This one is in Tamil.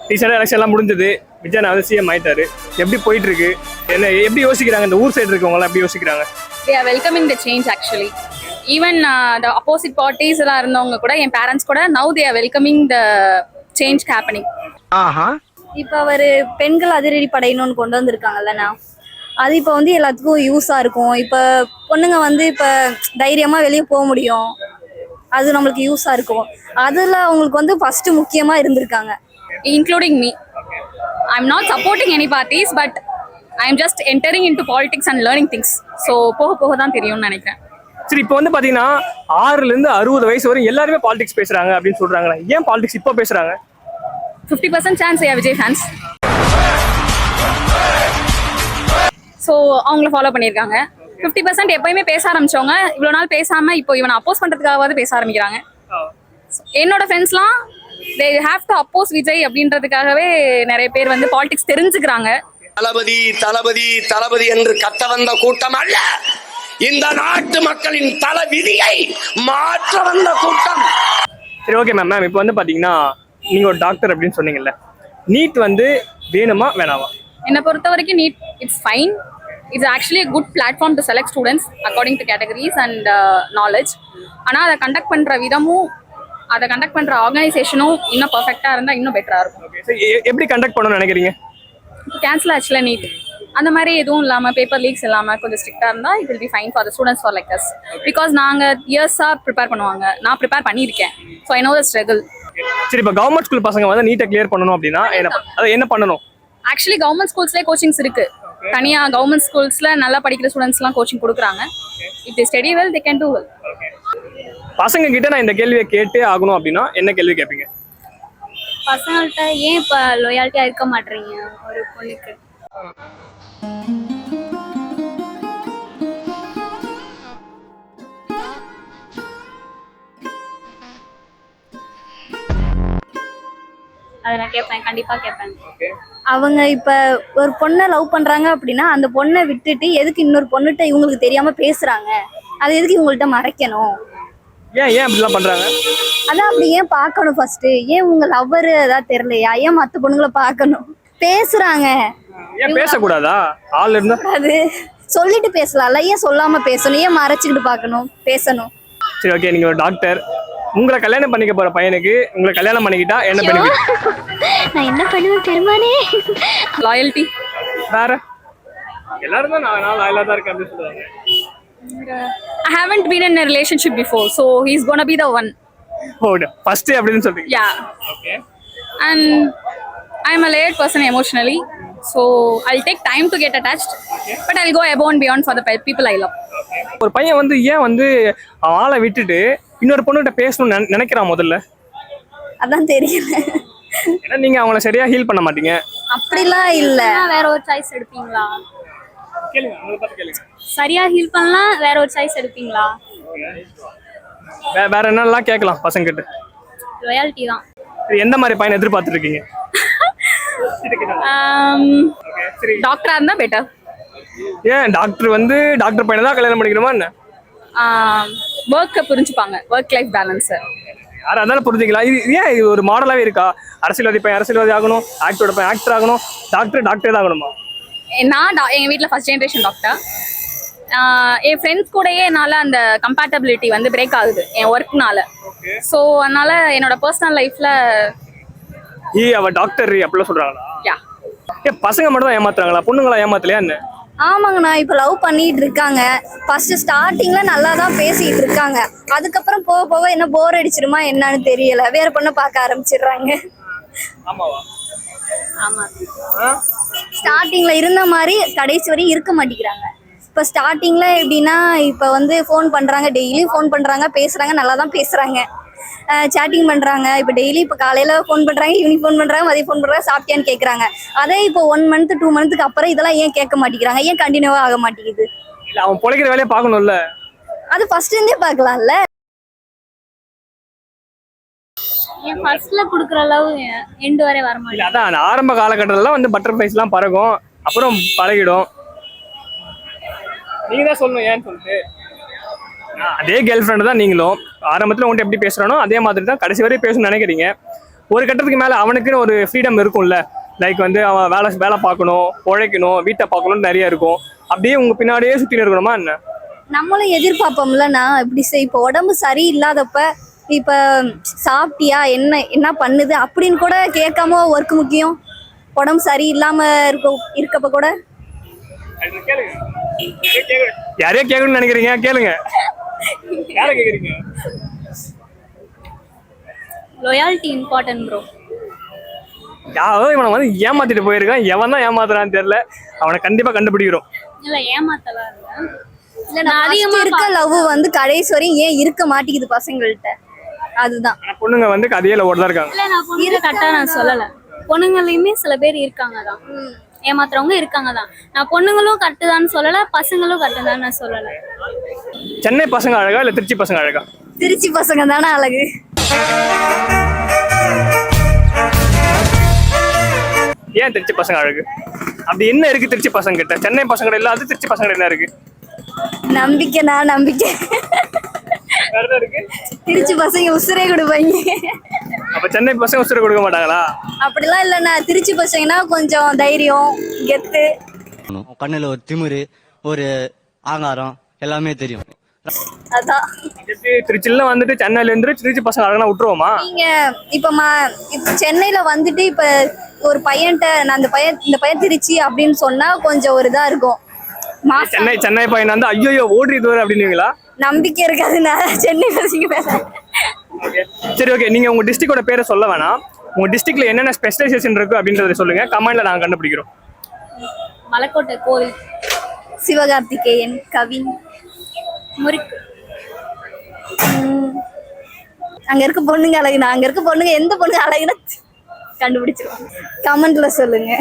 ரீசெண்டாக எலெக்ஷன் எல்லாம் முடிஞ்சது. விஜய் வந்து சிஎம் ஆயிட்டாரு. எப்படி போயிட்டு இருக்கு? என்ன எப்படி யோசிக்கிறாங்க இந்த ஊர் சைடு இருக்கவங்கலாம் எப்படி யோசிக்கிறாங்க? They are welcoming the change actually. Even the opposite parties எல்லாம் இருந்தவங்க கூட என் பேரண்ட்ஸ் கூட now they are welcoming the change happening. இப்போ அவர் பெண்கள் அதிரடி படையினு கொண்டு வந்திருக்காங்கல்லண்ணா, அது இப்போ வந்து எல்லாத்துக்கும் யூஸாக இருக்கும். இப்போ பொண்ணுங்க வந்து இப்போ தைரியமாக வெளியே போக முடியும், அது நம்மளுக்கு யூஸாக இருக்கும். அதில் அவங்களுக்கு வந்து ஃபஸ்ட்டு முக்கியமாக இருந்திருக்காங்க. Including me. I'm not supporting any parties but I'm just entering into politics and learning things. So போக போக தான் தெரியும்னு நினைக்கிறேன். சரி, இப்போ வந்து பாத்தீங்கன்னா 6ல இருந்து 60 வயசு வரை எல்லாருமே பாலிடிக்ஸ் பேசுறாங்க அப்படின்னு சொல்றாங்க. ஏன் பாலிடிக்ஸ் இப்போ பேசுறாங்க? 50% chance விஜய் ஃபேன்ஸ். ஸோ அவங்கள ஃபாலோ பண்ணியிருக்காங்க. 50% எப்பயுமே பேச ஆரம்பிச்சவங்க இவ்வளோ நாள் பேசாம இப்போ இவனை அப்போஸ் பண்றதுக்காகவாது பேச ஆரம்பிக்கிறாங்க. என்னோட ஃப்ரெண்ட்ஸ்லாம் they have to oppose Vijay அப்படின்றதுக்காகவே நிறைய பேர் வந்து பாலிடிக்ஸ் தெரிஞ்சுக்கிறாங்க. தளபதி தளபதி தளபதி என்று கத்த வந்த கூட்டம் அல்ல, இந்த நாட்டு மக்களின் தல விதியை மாற்ற வந்த கூட்டம். சரி, ஓகே மேம். இப்போ வந்து பாத்தீங்கன்னா நீங்க ஒரு டாக்டர் அப்படின்னு சொன்னீங்கல்ல, நீட் வந்து வேணுமா வேணாமா? என்னை பொறுத்த வரைக்கும் NEET it's fine. It's actually a good platform to select students according to categories and knowledge. ஆனால் அதை கண்டக்ட் பண்ணுற விதமும் அதை கண்டக்ட் பண்ணுற ஆர்கனைசேஷனும் இன்னும் பர்ஃபெக்டாக இருந்தால் இன்னும் பெட்டராக இருக்கும். எப்படி கண்டக்ட் பண்ணணும்னு நினைக்கிறீங்க? இப்போ கேன்சல் ஆச்சுல நீட், அந்த மாதிரி எதுவும் இல்லாமல் பேப்பர் லீக்ஸ் இல்லாமல் கொஞ்சம் ஸ்ட்ரிக்டாக இருந்தால் it will be fine for the students for like us. Because நாங்கள் இயர்ஸாக ப்ரிப்பேர் பண்ணுவாங்க, நான் ப்ரிப்பேர் பண்ணியிருக்கேன். So I know the struggle. சரி, இப்போ கவர்மெண்ட் ஸ்கூல் பசங்க வந்து நீட்டை கிளியர் பண்ணணும் அப்படின்னா என்ன பண்ணணும்? ஆக்சுவலி கவர்மெண்ட் ஸ்கூல்ஸ்லேயே கோச்சிங்ஸ் இருக்கு. தனியாக கவர்மெண்ட் ஸ்கூல்ஸில் நல்லா படிக்கிற ஸ்டூடெண்ட்ஸ்லாம் கோச்சிங் கொடுக்குறாங்க. If they study well they can do well. பசங்க கிட்ட நான் இந்த கேள்வியை கேட்டே ஆகணும் அப்படின்னா என்ன கேள்வி கேட்பீங்க? பசங்கள்கிட்ட ஏன் இப்போ லோயாலிட்டியாக இருக்க மாட்டீங்க ஒரு பொண்ணுக்கு? அதை நான் கேட்பேன், கண்டிப்பாக கேட்பேன். அவங்க இப்போ ஒரு பொண்ணை லவ் பண்ணுறாங்க அப்படின்னா அந்த பொண்ணை விட்டுட்டு எதுக்கு இன்னொரு பொண்ணுகிட்ட இவங்களுக்கு தெரியாமல் பேசுகிறாங்க? அது எதுக்கு இவங்கள்ட்ட மறைக்கணும்? ஏன் அப்படிலாம் பண்றாங்க? அதான் அப்படி ஏன் பார்க்கணும்? ஃபர்ஸ்ட் ஏன் உங்க லவ்வர் ஏதாவது தெரியலையா? ஏன் மற்ற பொண்ணுங்களை பார்க்கணும்? பேசுறாங்க, ஏன் பேசக்கூடாதா? ஆள் இருந்தா அது சொல்லிட்டு பேசலாம்ல, ஏன் சொல்லாம பேசணும்? ஏன் மறைச்சிக்கிட்டு பார்க்கணும்? பேசணும். சரி, ஓகே. நீங்க ஒரு டாக்டர், உங்களை கல்யாணம் பண்ணிக்க போற பையனுக்கு உங்களை கல்யாணம் பண்ணிக்கிட்டா என்ன பண்ணுவீங்க? நான் என்ன பண்ணுவேன் பெருமானே? லாயல்ட்டி. வேற எல்லாரும் தான் நான் லாயலா தான் இருக்கேன் அப்படின்னு சொல்றாங்க. I haven't been in a relationship before, so he's gonna be the one. First அப்படின்னு சொல்றீங்க? Yeah. Okay. And I'm a layered person emotionally, so I'll take time to get attached, but I'll go above and beyond for the people I love. ஒரு பையன் வந்து ஏன் வந்து ஆளை விட்டுட்டு இன்னொரு பொண்ணுகிட்ட பேசணும்னு நினைக்கிறான் முதல்ல? அதான் தெரியல. ஏன்னா நீங்க அவங்கள சரியா ஹீல் பண்ண மாட்டீங்க. அப்படிலாம் இல்ல. வேற ஒரு சாய்ஸ் எடுப்பீங்களா? கேளுங்க, அவங்கள பார்த்து கேளுங்க. சரியா ஹீல் பண்ணலாம், வேற ஒரு சாய்ஸ் எடுப்பீங்களா? வேற என்னெல்லாம் கேட்கலாம் பசங்க கிட்ட? லாயல்ட்டி தான். எந்த மாதிரி பையன் எதிர்பார்த்துட்டு இருக்கீங்க? டாக்டரா இருந்தா பெட்டர். ஏன் டாக்டர் வந்து டாக்டர் பையனை தான் கல்யாணம் பண்ணிக்கணுமா என்ன? ஒர்க்கை புரிஞ்சுப்பாங்க, ஒர்க் லைஃப் பேலன்ஸ். யாரா இருந்தாலும் புரிஞ்சுக்கலாம். ஏன் இது ஒரு மாடலாவே இருக்கா? அரசியல்வாதி பையன் அரசியல்வாதி ஆகணும், ஆக்டரோட பையன் ஆக்டர் ஆகணும், டாக்டரே தான் ஆகணுமா? நான் எங்கள் வீட்டில் ஃபர்ஸ்ட் ஜென்ரேஷன் டாக்டர். என் ஃப்ரெண்ட்ஸ் கூடயே என்னால் அந்த கம்பேட்டபிலிட்டி வந்து பிரேக் ஆகுது என் ஒர்க்னால. ஸோ அதனால என்னோட பர்சனல் லைஃப்ல அவ டாக்டர் அப்படிலாம் சொல்றாங்களா? யா. பசங்க மட்டும் தான் ஏமாத்துறாங்களா? பொண்ணுங்களா ஏமாத்தலையா என்ன? ஆமாங்கண்ணா, இப்போ லவ் பண்ணிட்டு இருக்காங்க. ஃபர்ஸ்ட் ஸ்டார்டிங்ல நல்லா தான் பேசிட்டு இருக்காங்க, அதுக்கப்புறம் போக போக என்ன போர் அடிச்சிருமா என்னன்னு தெரியல, வேற பொண்ணை பார்க்க ஆரம்பிச்சிடுறாங்க. ஆமாவா? ஆமா, ஸ்டார்டிங்ல இருந்த மாதிரி கடைசி வரையும் இருக்க மாட்டேங்கிறாங்க. இப்போ ஸ்டார்டிங்ல எப்படின்னா இப்போ வந்து ஃபோன் பண்றாங்க, டெய்லி ஃபோன் பண்றாங்க, பேசுறாங்க, நல்லா தான் பேசுறாங்க, சேட்டிங் பண்றாங்க. இப்போ டெய்லி இப்போ காலையில ஃபோன் பண்றாங்க, ஈவினிங் ஃபோன் பண்றாங்க, மதியம் ஃபோன் பண்றாங்க, சாப்பிட்டியான்னு கேட்கறாங்க. அதே இப்போ 1 month 2 monthக்கு அப்புறம் இதெல்லாம் ஏன் கேட்க மாட்டேங்கிறாங்க? ஏன் கண்டினியூவா ஆக மாட்டேங்குது? இல்ல, அவன் பொழைக்கிற வேலையை பார்க்கணும்ல. அது ஃபர்ஸ்ட் இருந்தே பார்க்கலாம்ல. ஏன் ஃபர்ஸ்ட்ல குடுக்குற லவ் எண்ட் வரை வர மாட்டேங்குது? இல்ல, அதான் ஆரம்ப காலகட்டத்துல வந்து பட்டர்ஃப்ளைஸ்லாம் பறக்கும், அப்புறம் பழகிடும். நீங்க தான் சொல்லணும் ஏன்னு சொல்லிட்டு. அதே கேர்ள் ஃப்ரெண்ட் தான் நீங்களும். ஆரம்பத்தில் உங்கள்கிட்ட எப்படி பேசுறானோ அதே மாதிரி தான் கடைசி வரையும் பேசணும்னு நினைக்கிறீங்க. ஒரு கட்டத்துக்கு மேல அவனுக்குன்னு ஒரு ஃப்ரீடம் இருக்கும்ல. லைக் வந்து அவன் வேலை பார்க்கணும், உழைக்கணும், வீட்டை பார்க்கணும்னு நிறைய இருக்கும். அப்படியே உங்க பின்னாடியே சுத்தி இருக்கணுமா என்ன? நம்மளும் எதிர்பார்ப்போம்லண்ணா. இப்படி இப்போ உடம்பு சரியில்லாதப்ப இப்ப சாப்பிட்டியா, என்ன பண்ணுது அப்படின்னு கூட கேட்காம ஒர்க் முக்கியம். உடம்பு சரியில்லாம இருக்கப்ப கூட யாரையா கேட்கணும்னு நினைக்கிறீங்க? கேளுங்க. யாரை கேக்குறீங்க? Loyalty important bro. யாரோ இவனை வந்து ஏமாத்திட்டு போயிருக்கான். எவன் தான் ஏமாத்துறான்னு தெரியல. அவனை கண்டிப்பா கண்டுபிடிக்கிறோம். இல்ல ஏமாத்தலாம் இல்ல. இல்ல நான் அதிகமா இருக்க லவ் வந்து கடைசி வரையும் ஏன் இருக்க மாட்டேங்குது பசங்கள்ட்ட, அதுதான். ஆனா பொண்ணுங்க வந்து கதையில ஓடதான் இருக்காங்க. இல்ல நான் பொண்ணுங்க கரெக்டா நான் சொல்லல. பொண்ணுங்களையுமே சில பேர் இருக்காங்க தான், ஏமாத்துறவங்க இருக்காங்க தான். நான் பொண்ணுங்களும் கரெக்டு தான் சொல்லல, பசங்களும் கரெக்டு தான் நான் சொல்லல. சென்னை பசங்க அழகா இல்ல திருச்சி பசங்க அழகா? திருச்சி பசங்க தானே அழகு. ஏன் திருச்சி பசங்க அழகு? அப்படி என்ன இருக்கு திருச்சி பசங்க கிட்ட? சென்னை பசங்க இல்லாத திருச்சி பசங்க என்ன இருக்கு? நம்பிக்கை. வேற என்ன இருக்கு? திருச்சி பசங்க உசுரே கொடுப்பாங்க. அப்ப சென்னை பசங்க உசுர கொடுக்க மாட்டாங்களா? அப்படிலாம் இல்லைண்ணா. திருச்சி பசங்கன்னா கொஞ்சம் தைரியம், கெத்து. கண்ணுல ஒரு திமிரு, ஒரு ஆங்காரம் எல்லாமே தெரியும். அதான் திருச்சியில வந்துட்டு சென்னையில இருந்து திருச்சி பசங்க அழகா விட்டுருவோமா? நீங்க இப்ப சென்னையில வந்துட்டு இப்ப ஒரு பையன்ட்ட நான் இந்த பையன் திருச்சி அப்படின்னு சொன்னா கொஞ்சம் ஒரு இதா இருக்கும். சென்னை பையன் வந்து ஐயோ ஓடி தூரம் அப்படின்னுங்களா? நம்பிக்கை இருக்காதுண்ணா சென்னை பசங்க பேச. சரி ஓகே, நீங்க உங்க டிஸ்ட்ரிக்டோட பேரை சொல்ல வேணாம். உங்க டிஸ்ட்ரிக்ட்ல என்னென்ன ஸ்பெஷலைசேஷன் இருக்கு அப்படின்றத சொல்லுங்க. கமெண்ட்ல நாங்க கண்டுபிடிக்கிறோம். மலைக்கோட்டை கோவில், சிவகார்த்திகேயன், கவின், முறுக்கு. அங்க இருக்க பொண்ணுங்க அழகுண்ணா. அங்க இருக்க பொண்ணுங்க எந்த பொண்ணுங்க அழகுன்னு கண்டுபிடிச்சிருவோம். கமெண்ட்ல சொல்லுங்க.